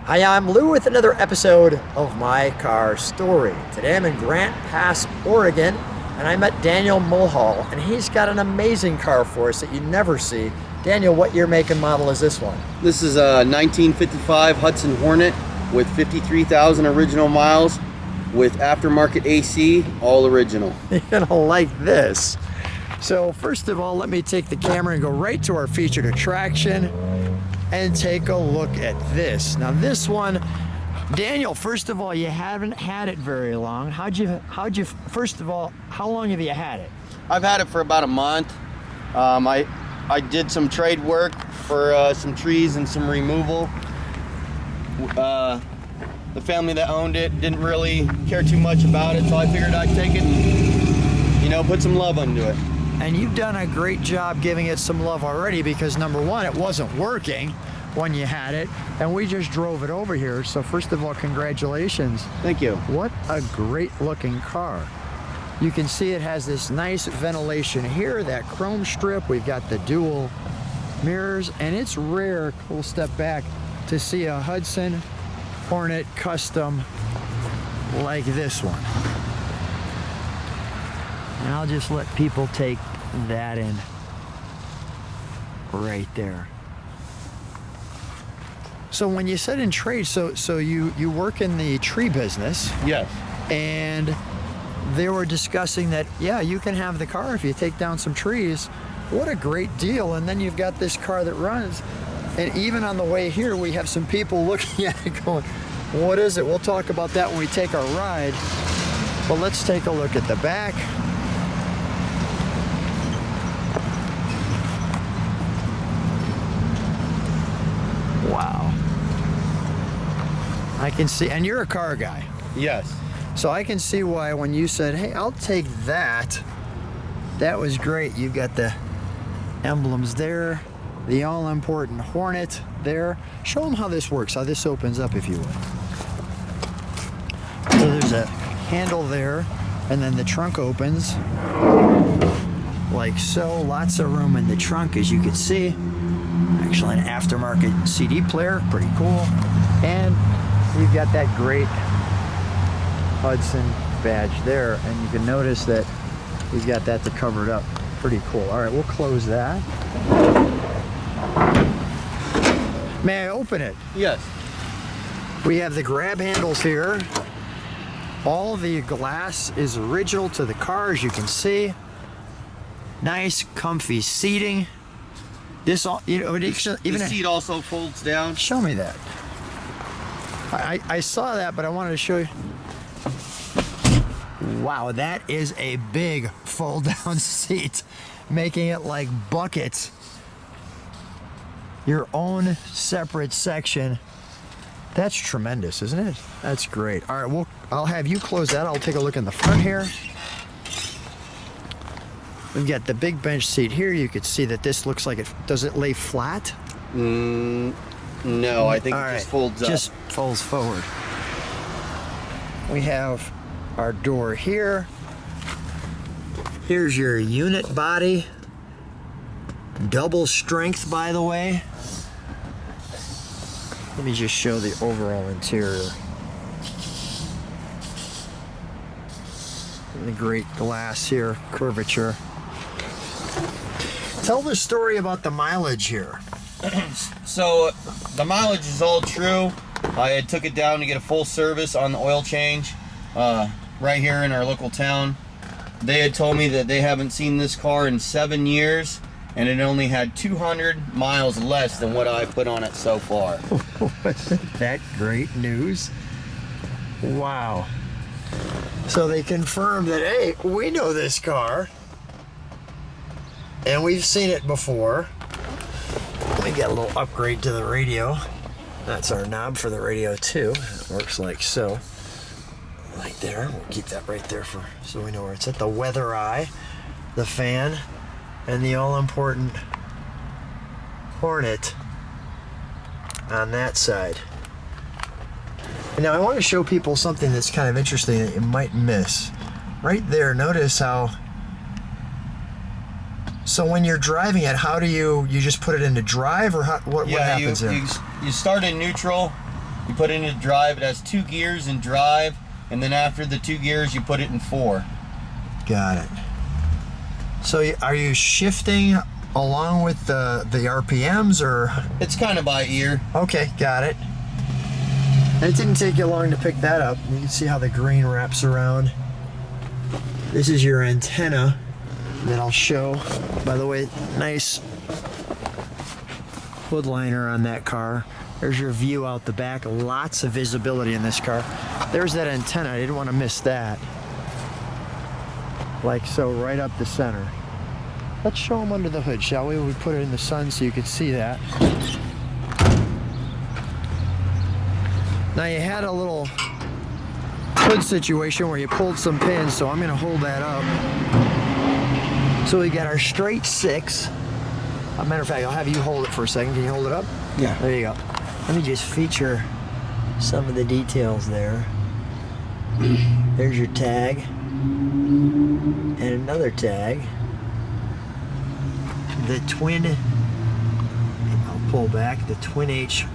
Hi, I'm Lou with another episode of My Car Story. Today I'm in Grant Pass, Oregon, and I met Daniel Mulhall, and he's got an amazing car for us that you never see. Daniel, what year, make, and model is this one? This is a 1955 Hudson Hornet with 53,000 original miles with aftermarket AC, all original. You're gonna like this. So first of all, let me take the camera and go right to our featured attraction and take a look at this. Now this one, Daniel, first of all, you haven't had it very long. First of all, how long have you had it? I've had it for about a month. I did some trade work for some trees and some removal. The family that owned it didn't really care too much about it, so I figured I'd take it and, you know, put some love into it. And you've done a great job giving it some love already, because number one, it wasn't working when you had it, and we just drove it over here. So first of all, congratulations. Thank you. What a great looking car. You can see it has this nice ventilation here, that chrome strip. We've got the dual mirrors, and it's rare, we'll step back, to see a Hudson Hornet custom like this one. And I'll just let people take that in right there. So when you said in trade, so you work in the tree business. Yes. And they were discussing that, yeah, you can have the car if you take down some trees. What a great deal. And then you've got this car that runs. And even on the way here, we have some people looking at it going, what is it? We'll talk about that when we take our ride. But let's take a look at the back. Wow. I can see, and you're a car guy. Yes. So I can see why when you said, hey, I'll take that, that was great. You've got the emblems there, the all-important Hornet there. Show them how this works, how this opens up, if you would. So there's a handle there, and then the trunk opens like so. Lots of room in the trunk, as you can see. Actually, an aftermarket CD player, pretty cool. And we've got that great Hudson badge there, and you can notice that he's got that to cover it up. Pretty cool. All right, we'll close that. May I open it? Yes. We have the grab handles here. All the glass is original to the car, as you can see. Nice, comfy seating. This all, you know, even the seat also folds down. Show me that. I saw that, but I wanted to show you. Wow, that is a big fold-down seat, making it like buckets. Your own separate section. That's tremendous, isn't it? That's great. All right, I'll have you close that. I'll take a look in the front here. We've got the big bench seat here. You could see that this looks like it. Does it lay flat? No, I think it just folds up. Just folds forward. We have our door here. Here's your unit body. Double strength, by the way. Let me just show the overall interior. The great glass here, curvature. Tell the story about the mileage here. So the mileage is all true. I took it down to get a full service on the oil change right here in our local town. They had told me that they haven't seen this car in 7 years, and it only had 200 miles less than what I put on it so far. Wasn't that great news? Wow. So they confirmed that, hey, we know this car, and we've seen it before. Let me get a little upgrade to the radio. That's our knob for the radio too. It works like so. Like there. We'll keep that right there so we know where it's at. The weather eye, the fan, and the all-important Hornet on that side. And now I want to show people something that's kind of interesting that you might miss. Right there, notice how. So when you're driving it, how do you just put it into drive, or what happens there? You start in neutral, You put it into drive. It has 2 gears in drive, and then after the 2 gears, you put it in 4. Got it. So are you shifting along with the RPMs, or? It's kind of by ear. Okay, got it. And it didn't take you long to pick that up. You can see how the green wraps around. This is your antenna that I'll show. By the way, nice hood liner on that car. There's your view out the back. Lots of visibility in this car. There's that antenna. I didn't want to miss that. Like so, right up the center. Let's show them under the hood, shall we? We put it in the sun so you can see that. Now you had a little hood situation where you pulled some pins, so I'm going to hold that up. So we got our straight 6. As a matter of fact, I'll have you hold it for a second. Can you hold it up? Yeah. There you go. Let me just feature some of the details there. There's your tag. And another tag. The twin, I'll pull back, the twin H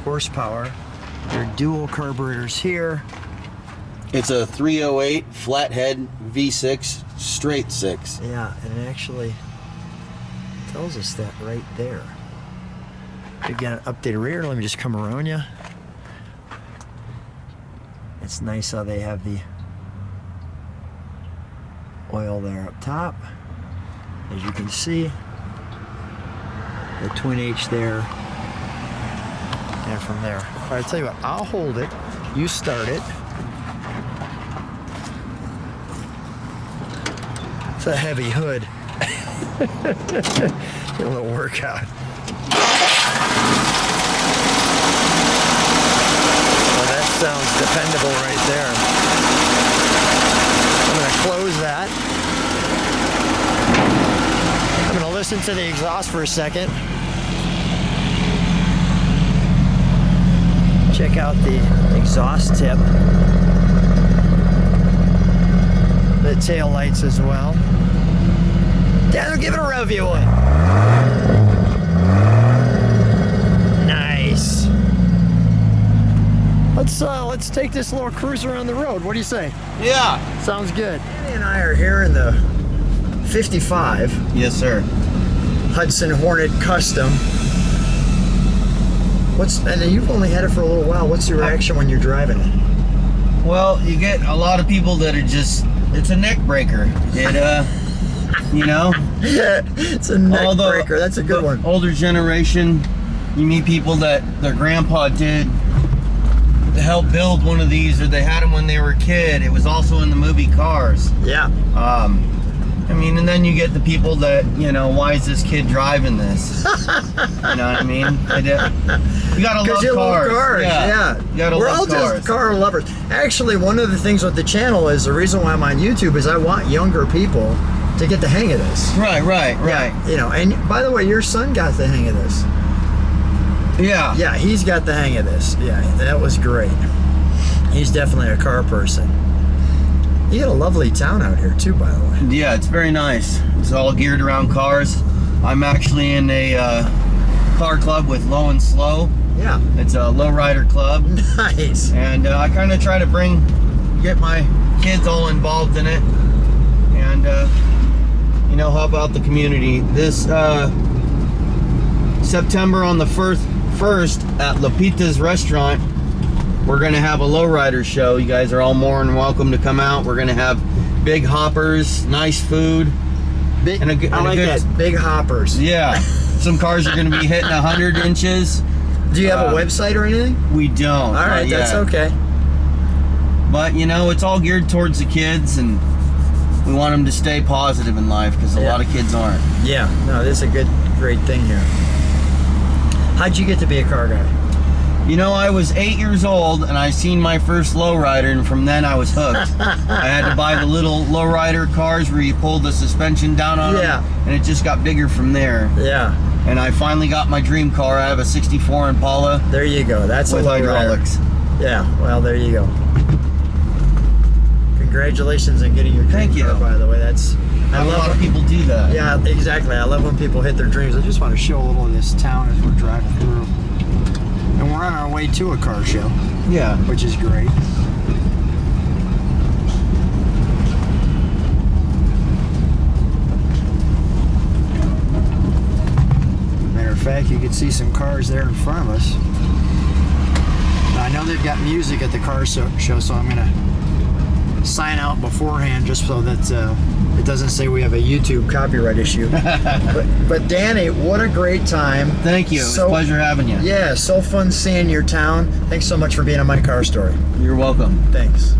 horsepower. Your dual carburetors here. It's a 308 flathead V6 straight 6. Yeah, and it actually tells us that right there. You've got an updated rear. Let me just come around you. It's nice how they have the oil there up top. As you can see, the twin H there, and from there. All right, I'll tell you what, I'll hold it, you start it. It's a heavy hood. Get a little workout. Well, that sounds dependable right there. I'm going to close that. I'm going to listen to the exhaust for a second. Check out the exhaust tip. The tail lights as well. Daniel, give it a rev you one. Nice. Let's take this little cruise around the road. What do you say? Yeah. Sounds good. Danny and I are here in the 55 Yes, sir. Hudson Hornet Custom. And you've only had it for a little while. What's your reaction when you're driving it? Well, you get a lot of people that are just, it's a neck breaker. It, you know? It's a neck breaker. That's a good one. Older generation, you meet people that their grandpa did to help build one of these, or they had them when they were a kid. It was also in the movie Cars. Yeah. I mean, and then you get the people that, you know, why is this kid driving this? You know what I mean? You gotta love you cars. Love cars. Yeah. You gotta We're love all cars. just car lovers. Actually, one of the things with the channel is the reason why I'm on YouTube is I want younger people to get the hang of this. Right. Yeah, you know, and by the way, your son got the hang of this. Yeah. Yeah, he's got the hang of this. Yeah, that was great. He's definitely a car person. You got a lovely town out here too, by the way. Yeah, it's very nice. It's all geared around cars. I'm actually in a car club with Low and Slow. Yeah. It's a lowrider club. Nice. And I kind of try to get my kids all involved in it. And, you know, help out the community. This September on the 1st at Lupita's Restaurant, we're going to have a lowrider show. You guys are all more than welcome to come out. We're going to have big hoppers, nice food. I like that. Big hoppers. Yeah. Some cars are going to be hitting 100 inches. Do you have a website or anything? We don't. All right, that's okay. But, you know, it's all geared towards the kids, and we want them to stay positive in life because a lot of kids aren't. Yeah. No, this is a great thing here. How'd you get to be a car guy? You know, I was 8 years old, and I seen my first lowrider, and from then I was hooked. I had to buy the little lowrider cars where you pull the suspension down on them, and it just got bigger from there. Yeah. And I finally got my dream car. I have a 64 Impala. There you go. That's with hydraulics. Yeah, well, there you go. Congratulations on getting your dream car, by the way. That's a lot of people do that. Yeah, exactly. I love when people hit their dreams. I just want to show a little of this town as we're driving through. And we're we're on our way to a car show, Yeah. which is great. Matter of fact, you can see some cars there in front of us. Now, I know they've got music at the car show, so I'm gonna sign out beforehand just so that it doesn't say we have a YouTube copyright issue. but Danny, what a great time. Thank you. It was a pleasure having you. Yeah, so fun seeing your town. Thanks so much for being on My Car Story. You're welcome. Thanks.